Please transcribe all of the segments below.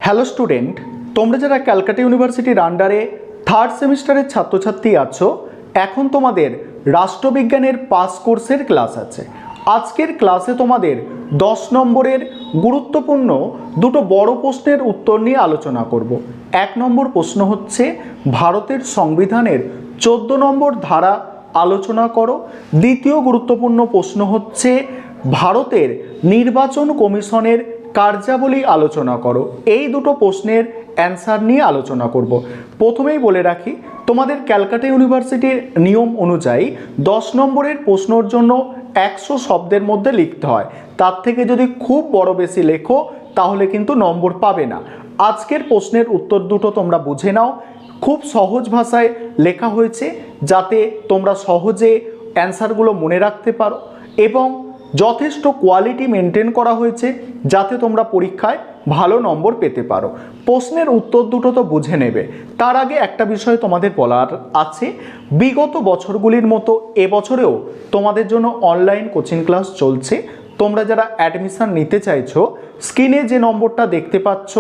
Hello student, তোমরা যারা ক্যালকাটা ইউনিভার্সিটির আন্ডারে থার্ড সেমিস্টারের ছাত্রছাত্রী আছো, এখন তোমাদের রাষ্ট্রবিজ্ঞানের পাস কোর্সের ক্লাস আছে। আজকের ক্লাসে তোমাদের 10 নম্বরের গুরুত্বপূর্ণ দুটো বড় প্রশ্নের উত্তর নিয়ে আলোচনা করব। 1 নম্বর প্রশ্ন হচ্ছে ভারতের সংবিধানের 14 নম্বর ধারা আলোচনা করো। দ্বিতীয় গুরুত্বপূর্ণ প্রশ্ন হচ্ছে ভারতের নির্বাচন কমিশনের কার্যাবলী আলোচনা করো। এই দুটো প্রশ্নের অ্যান্সার নিয়ে আলোচনা করব। প্রথমেই বলে রাখি, তোমাদের ক্যালকাটা ইউনিভার্সিটির নিয়ম অনুযায়ী 10 নম্বরের প্রশ্নর জন্য 100 শব্দের মধ্যে লিখতে হয়। তার থেকে যদি খুব বড় বেশি লেখো তাহলে কিন্তু নম্বর পাবে না। আজকের প্রশ্নের উত্তর দুটো তোমরা বুঝে নাও। খুব সহজ ভাষায় লেখা হয়েছে যাতে তোমরা সহজে অ্যান্সারগুলো মনে রাখতে পারো, এবং যথেষ্ট কোয়ালিটি মেনটেন করা হয়েছে যাতে তোমরা পরীক্ষায় ভালো নম্বর পেতে পারো। প্রশ্নের উত্তর দুটো তো বুঝে নেবে, তার আগে একটা বিষয় তোমাদের বলার আছে। বিগত বছরগুলির মতো এবছরেও তোমাদের জন্য অনলাইন কোচিং ক্লাস চলছে। তোমরা যারা অ্যাডমিশন নিতে চাইছো, স্ক্রিনে যে নম্বরটা দেখতে পাচ্ছ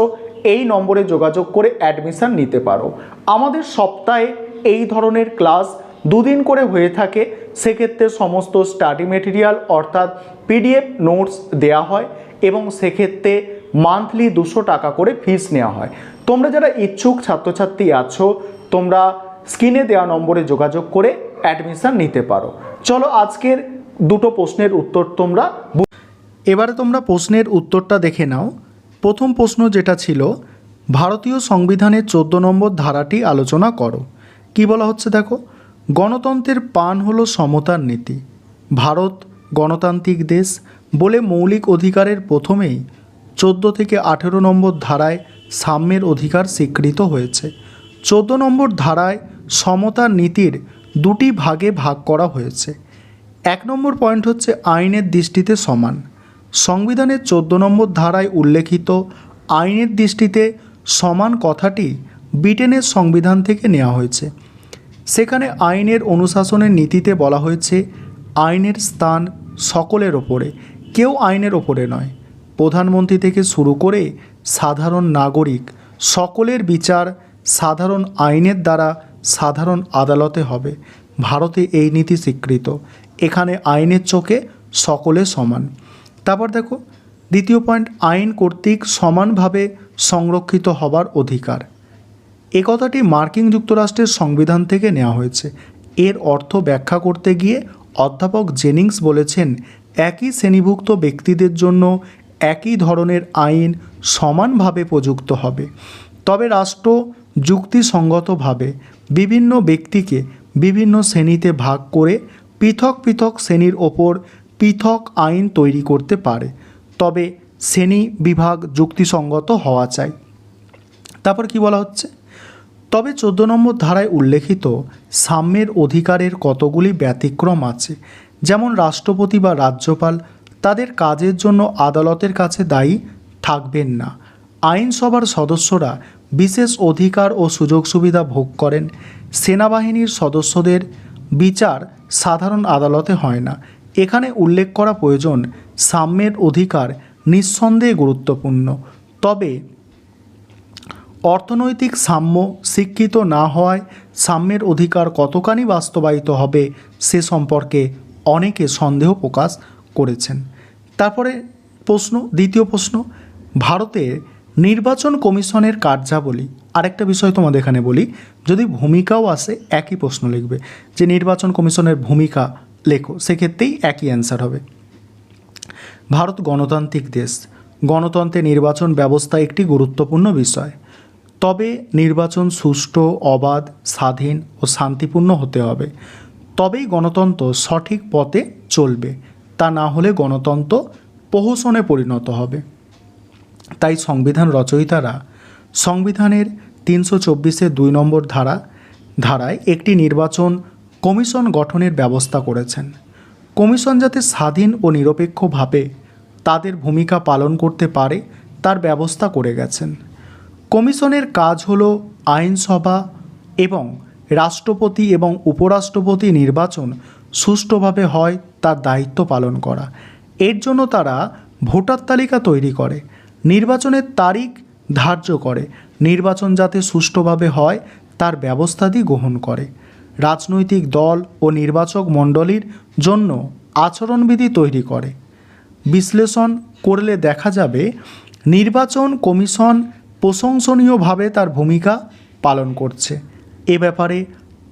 এই নম্বরে যোগাযোগ করে অ্যাডমিশন নিতে পারো। আমাদের সপ্তাহে এই ধরনের ক্লাস দুদিন করে হয়ে থাকে। সেক্ষেত্রে সমস্ত স্টাডি মেটেরিয়াল অর্থাৎ পিডিএফ নোটস দেওয়া হয়, এবং সেক্ষেত্রে মান্থলি 200 টাকা করে ফিস নেওয়া হয়। তোমরা যারা ইচ্ছুক ছাত্রছাত্রী আছো, তোমরা স্ক্রিনে দেওয়া নম্বরে যোগাযোগ করে অ্যাডমিশন নিতে পারো। চলো আজকের দুটো প্রশ্নের উত্তর তোমরা এবারে তোমরা প্রশ্নের উত্তরটা দেখে নাও। প্রথম প্রশ্ন যেটা ছিল, ভারতীয় সংবিধানের 14 নম্বর ধারাটি আলোচনা করো। কি বলা হচ্ছে দেখো, গণতন্ত্রের পান হলো সমতার নীতি। ভারত গণতান্ত্রিক দেশ বলে মৌলিক অধিকারের প্রথমেই 14 থেকে 18 নম্বর ধারায় সাম্যের অধিকার স্বীকৃত হয়েছে। 14 নম্বর ধারায় সমতার নীতির দুটি ভাগে ভাগ করা হয়েছে। 1 নম্বর পয়েন্ট হচ্ছে আইনের দৃষ্টিতে সমান। সংবিধানের 14 নম্বর ধারায় উল্লেখিত আইনের দৃষ্টিতে সমান কথাটি ব্রিটেনের সংবিধান থেকে নেওয়া হয়েছে। সেখানে আইনের অনুশাসনের নীতিতে বলা হয়েছে আইনের স্থান সকলের ওপরে, কেউ আইনের ওপরে নয়। প্রধানমন্ত্রী থেকে শুরু করে সাধারণ নাগরিক সকলের বিচার সাধারণ আইনের দ্বারা সাধারণ আদালতে হবে। ভারতে এই নীতি স্বীকৃত। এখানে আইনের চোখে সকলে সমান। তারপর দেখো দ্বিতীয় পয়েন্ট, আইন কর্তৃক সমানভাবে সংরক্ষিত হবার অধিকার। এ কথাটি মার্কিন যুক্তরাষ্ট্রের সংবিধান থেকে নেওয়া হয়েছে। এর অর্থ ব্যাখ্যা করতে গিয়ে অধ্যাপক জেনিংস বলেছেন, একই শ্রেণীভুক্ত ব্যক্তিদের জন্য একই ধরনের আইন সমানভাবে প্রযুক্ত হবে। তবে রাষ্ট্র যুক্তিসঙ্গতভাবে বিভিন্ন ব্যক্তিকে বিভিন্ন শ্রেণীতে ভাগ করে পৃথক পৃথক শ্রেণীর ওপর পৃথক আইন তৈরি করতে পারে, তবে শ্রেণী বিভাগ যুক্তিসঙ্গত হওয়া চাই। তারপর কি বলা হচ্ছে, তবে 14 নম্বর ধারায় উল্লেখিত সাম্যের অধিকারের কতগুলি ব্যতিক্রম আছে। যেমন রাষ্ট্রপতি বা রাজ্যপাল তাদের কাজের জন্য আদালতের কাছে দায়ী থাকবেন না। আইনসভার সদস্যরা বিশেষ অধিকার ও সুযোগ সুবিধা ভোগ করেন। সেনাবাহিনীর সদস্যদের বিচার সাধারণ আদালতে হয় না। এখানে উল্লেখ করা প্রয়োজন, সাম্যের অধিকার নিঃসন্দেহে গুরুত্বপূর্ণ, তবে অর্থনৈতিক সাম্য স্বীকৃত না হওয়ায় সাম্যের অধিকার কতখানি বাস্তবায়িত হবে সে সম্পর্কে অনেকে সন্দেহ প্রকাশ করেছেন। তারপরে প্রশ্ন, দ্বিতীয় প্রশ্ন, ভারতের নির্বাচন কমিশনের কার্যাবলী। আরেকটা বিষয় তোমাদের এখানে বলি, যদি ভূমিকাও আসে একই প্রশ্ন লিখবে, যে নির্বাচন কমিশনের ভূমিকা লেখো, সেক্ষেত্রেই একই অ্যান্সার হবে। ভারত গণতান্ত্রিক দেশ, গণতন্ত্রে নির্বাচন ব্যবস্থা একটি গুরুত্বপূর্ণ বিষয়। তবে নির্বাচন সুষ্ঠু, অবাধ, স্বাধীন ও শান্তিপূর্ণ হতে হবে, তবেই গণতন্ত্র সঠিক পথে চলবে। তা না হলে গণতন্ত্র প্রহসনে পরিণত হবে। তাই সংবিধান রচয়িতারা সংবিধানের 324-এর 2 নম্বর ধারায় একটি নির্বাচন কমিশন গঠনের ব্যবস্থা করেছেন। কমিশন যাতে স্বাধীন ও নিরপেক্ষভাবে তাদের ভূমিকা পালন করতে পারে তার ব্যবস্থা করে গেছেন। কমিশনের কাজ হলো আইনসভা এবং রাষ্ট্রপতি এবং উপরাষ্ট্রপতি নির্বাচন সুষ্ঠুভাবে হয় তার দায়িত্ব পালন করা। এর জন্য তারা ভোটার তালিকা তৈরি করে, নির্বাচনের তারিখ ধার্য করে, নির্বাচন যাতে সুষ্ঠুভাবে হয় তার ব্যবস্থাদি গ্রহণ করে, রাজনৈতিক দল ও নির্বাচক মণ্ডলীর জন্য আচরণবিধি তৈরি করে। বিশ্লেষণ করলে দেখা যাবে নির্বাচন কমিশন প্রশংসনীয়ভাবে তার ভূমিকা পালন করছে। এ ব্যাপারে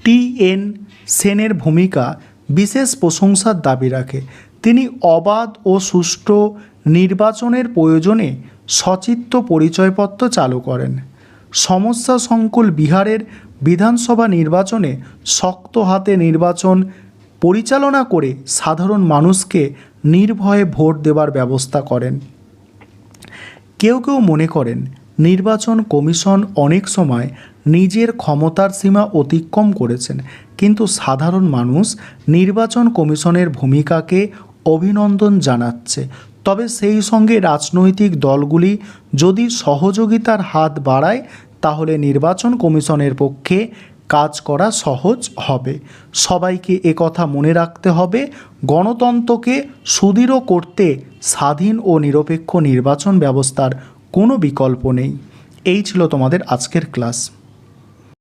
টি.এন. সেনের ভূমিকা বিশেষ প্রশংসার দাবি রাখে। তিনি অবাধ ও সুষ্ঠু নির্বাচনের প্রয়োজনে সচিত্র পরিচয়পত্র চালু করেন। সমস্যা সংকুল বিহারের বিধানসভা নির্বাচনে শক্ত হাতে নির্বাচন পরিচালনা করে সাধারণ মানুষকে নির্ভয়ে ভোট দেওয়ার ব্যবস্থা করেন। কেউ কেউ মনে করেন নির্বাচন কমিশন অনেক সময় নিজের ক্ষমতার সীমা অতিক্রম করেছেন, কিন্তু সাধারণ মানুষ নির্বাচন কমিশনের ভূমিকাকে অভিনন্দন জানাচ্ছে। তবে সেই সঙ্গে রাজনৈতিক দলগুলি যদি সহযোগিতার হাত বাড়ায় তাহলে নির্বাচন কমিশনের পক্ষে কাজ করা সহজ হবে। সবাইকে একথা মনে রাখতে হবে, গণতন্ত্রকে সুদৃঢ় করতে স্বাধীন ও নিরপেক্ষ নির্বাচন ব্যবস্থার কোনো বিকল্প নেই। এই ছিল তোমাদের আজকের ক্লাস।